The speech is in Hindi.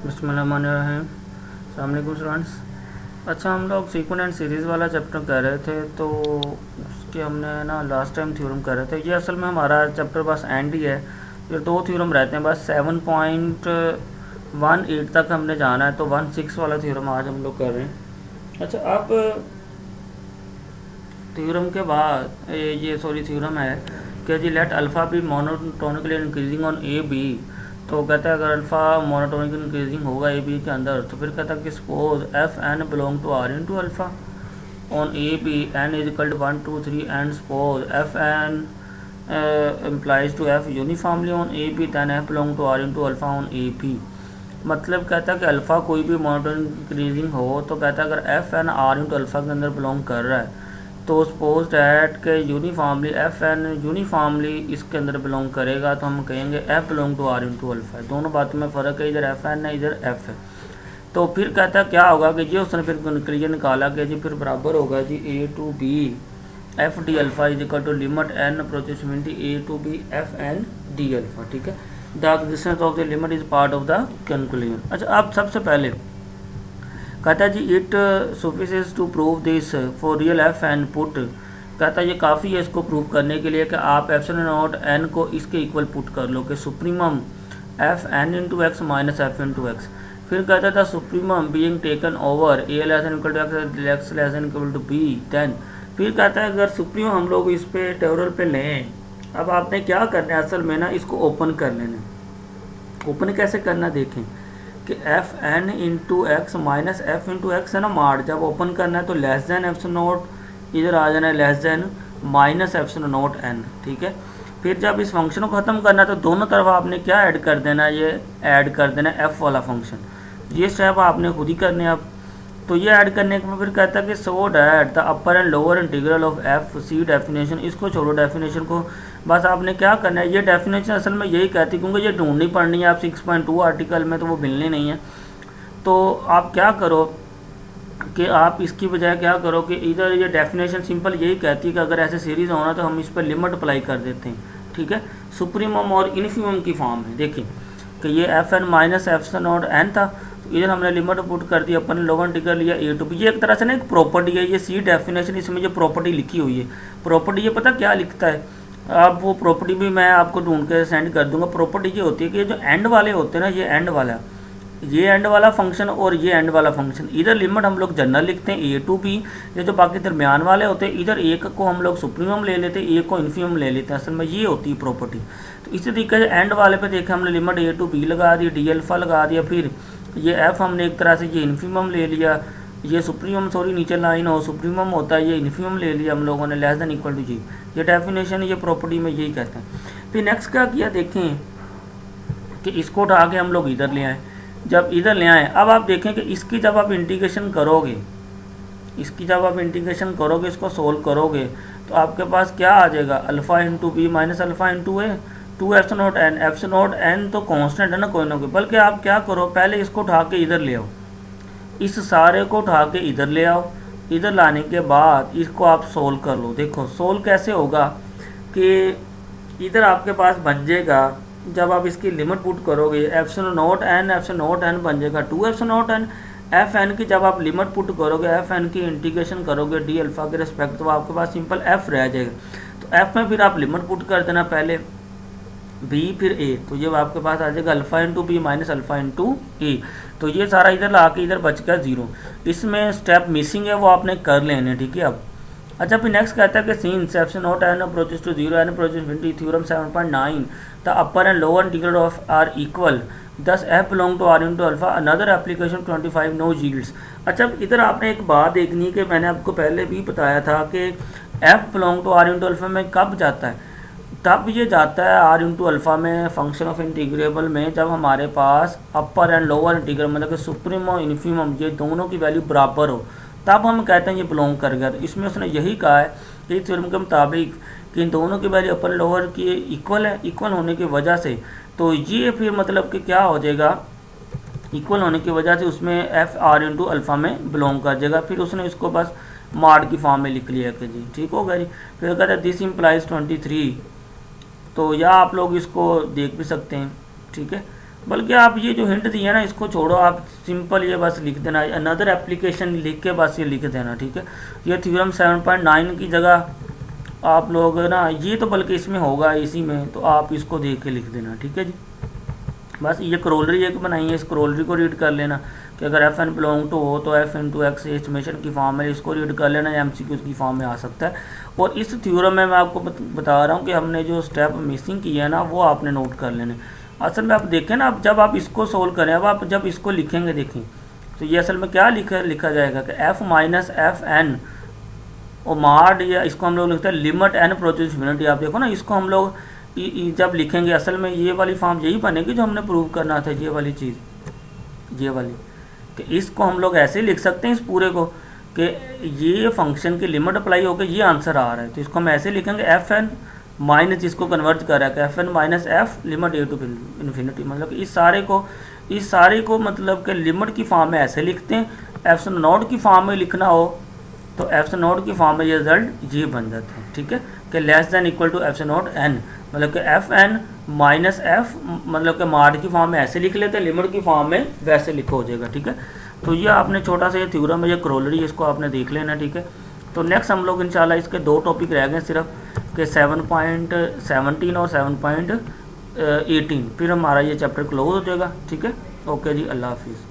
बिस्मिल्लाहिर्रहमानिर्रहीम। अस्सलाम वालेकुम स्टूडेंट्स। अच्छा, हम लोग सीक्वेंस एंड सीरीज़ वाला चैप्टर कर रहे थे, तो उसके हमने ना लास्ट टाइम थ्योरम कर रहे थे। ये असल में हमारा चैप्टर बस एंड ही है। ये दो थ्योरम रहते हैं बस, 7.18 तक हमने जाना है, तो 16 वाला थ्योरम आज हम लोग कर रहे हैं। अच्छा, अब थ्योरम के बाद ये सॉरी थ्योरम है कि जी let alpha be monotonically increasing on A B. तो कहता है अगर अल्फ़ा मोनोटोनिकली इंक्रीजिंग होगा ए बी के अंदर, तो फिर कहता है कि suppose F N belong to R in to alpha on A B N is equal to 1 2 3 and suppose F N implies to f uniformly on A B then F belong to R in to alpha on A B. मतलब कहता है कि अल्फ़ा कोई भी मोनोटोनिक इंक्रीजिंग हो, तो कहता है अगर F N R in to alpha के अंदर बिलोंग कर रहा है, तो सपोज डैट के यूनिफॉर्मली एफ एन यूनिफॉर्मली इसके अंदर बिलोंग करेगा, तो हम कहेंगे F belong to R in to alpha है। दोनों बातों में फ़र्क है, इधर एफ एन है इधर एफ है। तो फिर कहता है क्या होगा कि जी उसने फिर कंक्लूजन निकाला कि जी फिर बराबर होगा जी A to B F D alpha is equal to limit N approaches A to B F N D alpha. ठीक है, the existence of the limit is part of the conclusion. अच्छा, अब सबसे पहले कहता है जी it sufficient to prove this for real F N put. कहता है ये काफ़ी है इसको प्रूव करने के लिए कि आप एप्सिलॉन नॉट एन को इसके इक्वल पुट कर लो कि supremum F N into X minus F into X. फिर कहता था supremum being taken over A less than equal to X less than equal to B then. फिर कहता है अगर सुप्रीमम हम लोग इस पे टेबल पे लें, अब आपने क्या करना है असल में ना, इसको ओपन कर लेना। ओपन कैसे करना देखें कि F N into X minus F into X है ना मार्ड, जब ओपन करना है तो लेस देन एप्सिलॉन नॉट इधर आ जाना है less than minus epsilon not an. ठीक है, फिर जब इस फंक्शन को ख़त्म करना है तो दोनों तरफ आपने क्या ऐड कर देना है, ये ऐड कर देना है एफ वाला फंक्शन। ये स्टेप आपने खुद ही करने हैं। अब तो ये ऐड करने के बाद फिर कहता है कि so that the upper and lower integral of F C definition. इसको छोड़ो डेफिनेशन को, बस आपने क्या करना है, ये डेफिनेशन असल में यही कहती है क्योंकि ये ढूंढनी पड़नी है आप 6.2 आर्टिकल में, तो वो मिलनी नहीं है। तो आप क्या करो कि आप इसकी बजाय क्या करो कि इधर ये डेफिनेशन सिंपल यही कहती है कि अगर ऐसे सीरीज़ होना तो हम इस पर लिमिट अप्लाई कर देते हैं। ठीक है, सुप्रीमम और इन्फीमम की फॉर्म है। देखिए कि ये F N minus F not N था, तो इधर हमने लिमिट पुट कर दी, अपन लोअर इंटीग्रल लिया ए टू बी। ये एक तरह से ना एक प्रॉपर्टी है, ये सी डेफिनेशन इसमें जो प्रॉपर्टी लिखी हुई है, प्रॉपर्टी ये पता क्या लिखता है, अब वो प्रॉपर्टी भी मैं आपको ढूंढ के सेंड कर दूंगा। प्रॉपर्टी ये होती है कि जो एंड वाले होते हैं ना, ये एंड वाला फंक्शन और ये एंड वाला फंक्शन, इधर लिमिट हम लोग जनरल लिखते हैं ए टू बी। ये जो बाकी दरमियान वाले होते हैं, इधर एक को हम लोग सुप्रीमम ले लेते हैं, एक को इन्फीमम ले लेते हैं। असल में ये होती है प्रॉपर्टी। तो इसी तरीके से एंड वाले पे देखें हमने लिमिट ए टू बी लगा दी, डी अल्फ़ा लगा दिया, फिर ये एफ हमने एक तरह से ये इन्फीमम ले लिया, ये सुप्रीमम सॉरी नीचे लाइन हो सुप्रीमम होता है, ये इन्फीमम ले लिया हम लोगों ने लेस देन इक्वल टू जी। ये डेफिनेशन ये प्रॉपर्टी में यही कहते हैं। फिर नेक्स्ट क्या किया देखें कि इसको उठा के हम लोग इधर ले आए। जब इधर ले आए, अब आप देखें कि इसकी जब आप इंटीग्रेशन करोगे, इसको सोल्व करोगे, तो आपके पास क्या आ जाएगा, alpha into B minus alpha into A to F not N. F not N तो कांस्टेंट है ना कोई ना कोई, बल्कि आप क्या करो पहले इसको उठा के इधर ले आओ, इस सारे को उठा के इधर ले आओ। इधर लाने के बाद इसको आप सोल्व कर लो। देखो सोल्व कैसे होगा कि इधर आपके पास बन जाएगा, जब आप इसकी लिमिट पुट करोगे एफ नॉट एन बन जाएगा 2 नॉट एन। एफ एन की जब आप लिमिट पुट करोगे, एफ एन की इंटीग्रेशन करोगे डी अल्फ़ा के रिस्पेक्ट, तो आपके पास सिंपल एफ रह जाएगा। तो एफ में फिर आप लिमिट पुट कर देना पहले बी फिर ए, तो ये आपके पास आ जाएगा alpha into B minus alpha into A. तो ये सारा इधर ला के इधर बच गया 0। इसमें स्टेप मिसिंग है, वो आपने कर लेने। ठीक है, अब अच्छा फिर नेक्स्ट कहता है कि since F not N approaches to 0 N approaches infinity theorem 7.9 the upper and lower integral of are equal thus F belong to R into alpha another application 25 no yields. अच्छा इधर आपने एक बात देखनी है कि मैंने आपको पहले भी बताया था कि F belong to R into alpha में कब जाता है, तब ये जाता है आर इंटू अल्फ़ा में फंक्शन ऑफ इंटीग्रेबल में, जब हमारे पास अपर एंड लोअर इंटीग्रल मतलब कि सुप्रीम और इन्फीमम ये दोनों की वैल्यू बराबर हो, तब हम कहते हैं ये बिलोंग कर गया। तो इसमें उसने यही कहा है कि थ्योरम के मुताबिक कि इन दोनों की वैल्यू अपर लोअर की इक्वल है, इक्वल होने की वजह से तो ये फिर मतलब कि क्या हो जाएगा, इक्वल होने की वजह से उसमें एफ आर इंटू अल्फ़ा में बिलोंग कर जाएगा। फिर उसने इसको बस मार्ड की फॉर्म में लिख लिया कि जी ठीक होगा जी। फिर कहता है दिस इम्प्लाइज 23, तो या आप लोग इसको देख भी सकते हैं। ठीक है, बल्कि आप ये जो हिंट दिया ना इसको छोड़ो, आप सिंपल ये बस लिख देना, अनदर एप्लीकेशन लिख के बस ये लिख देना, ठीक है। ये थ्योरम 7.9 की जगह आप लोग ना, ये तो बल्कि इसमें होगा इसी में, तो आप इसको देख के लिख देना, ठीक है जी। बस ये क्रोलरी एक बनाई है, इस क्रोलरी को रीड कर लेना कि अगर एफ एन बिलोंग टू हो तो F in to X estimation की फॉर्म में, इसको रीड कर लेना, एम सी क्यूज़ की फॉर्म में आ सकता है। और इस थ्योरम में मैं आपको बता रहा हूँ कि हमने जो स्टेप मिसिंग किया है ना वो आपने नोट कर लेने। असल में आप देखें ना, अब जब आप इसको सोल्व करें, अब आप जब इसको लिखेंगे देखें तो ये असल में क्या लिखा जाएगा कि एफ माइनस एफ एन और मार्ड, या इसको हम लोग लिखते हैं लिमिट एन प्रोड्यूस इन्फिनिटी। आप देखो ना, इसको हम लोग जब लिखेंगे असल में ये वाली फॉर्म यही बनेगी जो हमने प्रूव करना था, ये वाली चीज़, ये वाली, कि इसको हम लोग ऐसे लिख सकते हैं इस पूरे को कि ये फंक्शन की लिमिट अप्लाई होकर ये आंसर आ रहा है, तो इसको हम ऐसे लिखेंगे एफ एन माइनस, इसको कन्वर्ट कर रहा है F N minus F limit A to infinity. मतलब इस सारे को मतलब कि लिमिट की फॉर्म में ऐसे लिखते हैं, एफ नोट की फॉर्म में लिखना हो तो एफ नोट की फॉर्म में ये रिजल्ट ये बन जाते हैं, ठीक है, कि less than equal to F nought N, मतलब कि एफ एन माइनस एफ, मतलब कि मार्ड की फॉर्म में ऐसे लिख लेते हैं, लिमिट की फॉर्म में वैसे लिखो हो जाएगा, ठीक है। तो ये आपने छोटा सा ये थ्योरम है, ये क्रोलरी, इसको आपने देख लेना, ठीक है। तो नेक्स्ट हम लोग इंशाल्लाह इसके 2 टॉपिक रह गए सिर्फ, कि 7.17 और 7.18, फिर हमारा ये चैप्टर क्लोज हो जाएगा, ठीक है। ओके जी, अल्लाह हाफिज़।